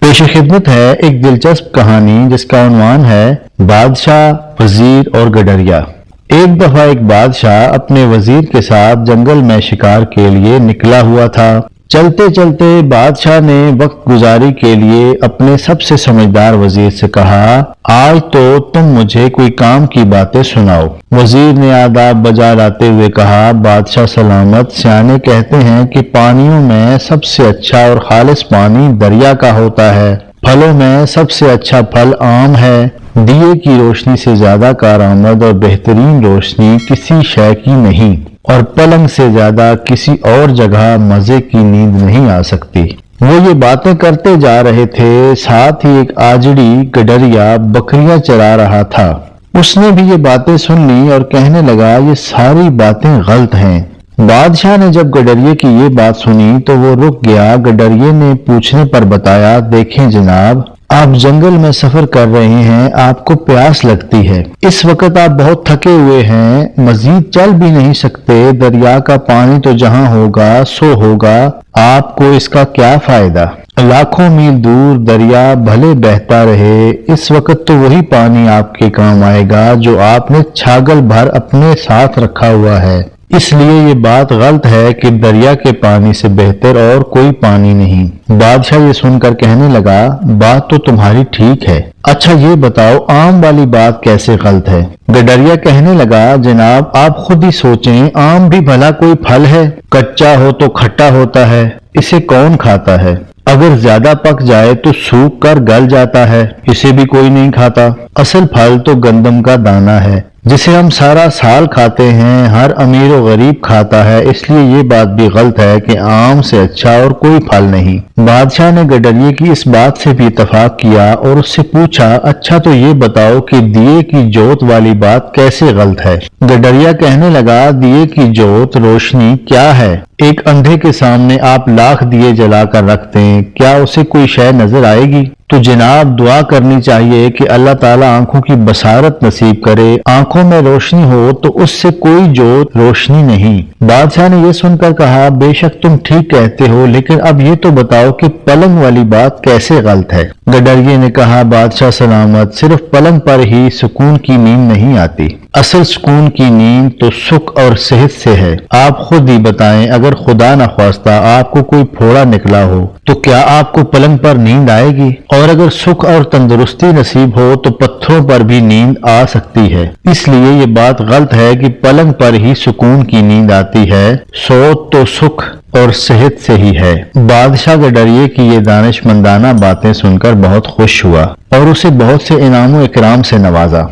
پیش خدمت ہے ایک دلچسپ کہانی جس کا عنوان ہے بادشاہ، وزیر اور گڈریا۔ ایک دفعہ ایک بادشاہ اپنے وزیر کے ساتھ جنگل میں شکار کے لیے نکلا ہوا تھا۔ چلتے چلتے بادشاہ نے وقت گزاری کے لیے اپنے سب سے سمجھدار وزیر سے کہا، آج تو تم مجھے کوئی کام کی باتیں سناؤ۔ وزیر نے آداب بجا لاتے ہوئے کہا، بادشاہ سلامت، سیانے کہتے ہیں کہ پانیوں میں سب سے اچھا اور خالص پانی دریا کا ہوتا ہے۔ پھلوں میں سب سے اچھا پھل آم ہے۔ دیے کی روشنی سے زیادہ کارآمد اور بہترین روشنی کسی شے کی نہیں، اور پلنگ سے زیادہ کسی اور جگہ مزے کی نیند نہیں آ سکتی۔ وہ یہ باتیں کرتے جا رہے تھے، ساتھ ہی ایک آجڑی گڈریا بکریاں چرا رہا تھا۔ اس نے بھی یہ باتیں سن لی اور کہنے لگا، یہ ساری باتیں غلط ہیں۔ بادشاہ نے جب گڈریے کی یہ بات سنی تو وہ رک گیا۔ گڈریے نے پوچھنے پر بتایا، دیکھیں جناب، آپ جنگل میں سفر کر رہے ہیں، آپ کو پیاس لگتی ہے، اس وقت آپ بہت تھکے ہوئے ہیں، مزید چل بھی نہیں سکتے، دریا کا پانی تو جہاں ہوگا سو ہوگا، آپ کو اس کا کیا فائدہ؟ لاکھوں میل دور دریا بھلے بہتا رہے، اس وقت تو وہی پانی آپ کے کام آئے گا جو آپ نے چھاگل بھر اپنے ساتھ رکھا ہوا ہے۔ اس لیے یہ بات غلط ہے کہ دریا کے پانی سے بہتر اور کوئی پانی نہیں۔ بادشاہ یہ سن کر کہنے لگا، بات تو تمہاری ٹھیک ہے، اچھا یہ بتاؤ آم والی بات کیسے غلط ہے؟ گڈریا کہنے لگا، جناب آپ خود ہی سوچیں، آم بھی بھلا کوئی پھل ہے؟ کچا ہو تو کھٹا ہوتا ہے، اسے کون کھاتا ہے؟ اگر زیادہ پک جائے تو سوکھ کر گل جاتا ہے، اسے بھی کوئی نہیں کھاتا۔ اصل پھل تو گندم کا دانہ ہے جسے ہم سارا سال کھاتے ہیں، ہر امیر و غریب کھاتا ہے، اس لیے یہ بات بھی غلط ہے کہ آم سے اچھا اور کوئی پھل نہیں۔ بادشاہ نے گڈریے کی اس بات سے بھی اتفاق کیا اور اس سے پوچھا، اچھا تو یہ بتاؤ کہ دیے کی جوت والی بات کیسے غلط ہے؟ گڈریا کہنے لگا، دیے کی جوت روشنی کیا ہے؟ ایک اندھے کے سامنے آپ لاکھ دیے جلا کر رکھ دیں، کیا اسے کوئی شے نظر آئے گی؟ تو جناب دعا کرنی چاہیے کہ اللہ تعالیٰ آنکھوں کی بصارت نصیب کرے، آنکھوں میں روشنی ہو تو اس سے کوئی جوت روشنی نہیں۔ بادشاہ نے یہ سن کر کہا، بے شک تم ٹھیک کہتے ہو، لیکن اب یہ تو بتاؤ کہ پلنگ والی بات کیسے غلط ہے؟ گڈریے نے کہا، بادشاہ سلامت، صرف پلنگ پر ہی سکون کی نیند نہیں آتی، اصل سکون کی نیند تو سکھ اور صحت سے ہے۔ آپ خود ہی بتائیں، اگر خدا نخواستہ آپ کو کوئی پھوڑا نکلا ہو تو کیا آپ کو پلنگ پر نیند آئے گی؟ اور اگر سکھ اور تندرستی نصیب ہو تو پتھروں پر بھی نیند آ سکتی ہے۔ اس لیے یہ بات غلط ہے کہ پلنگ پر ہی سکون کی نیند آتی ہے، سوت تو سکھ اور صحت سے ہی ہے۔ بادشاہ گڈریے کی یہ دانش مندانہ باتیں سن کر بہت خوش ہوا اور اسے بہت سے انعام و اکرام سے نوازا۔